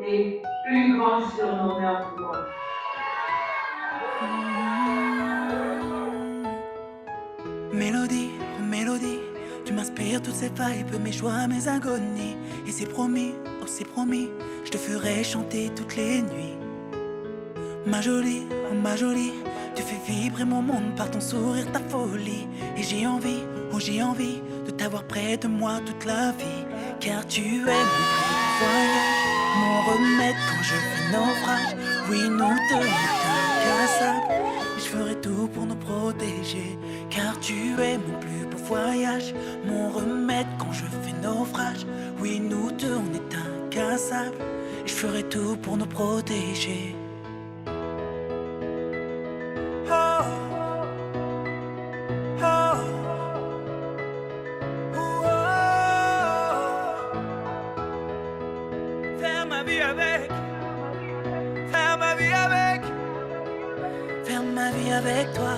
et une grande surnommée pour moi. Mélodie, oh mélodie, tu m'inspires toutes ces vibes, mes joies, mes agonies. Et c'est promis, oh c'est promis, je te ferai chanter toutes les nuits. Ma jolie, oh ma jolie, tu fais vibrer mon monde par ton sourire, ta folie. Et j'ai envie, oh j'ai envie de t'avoir près de moi toute la vie. Car tu es mon plus beau voyage, mon remède quand je fais naufrage. Oui, nous deux, incassables. Et je ferai tout pour nous protéger. Car tu es mon plus beau voyage, mon remède quand je fais naufrage. Oui, nous deux, on est incassables. Et je ferai tout pour nous protéger. Faire ma vie avec, faire ma vie avec, faire ma vie avec toi.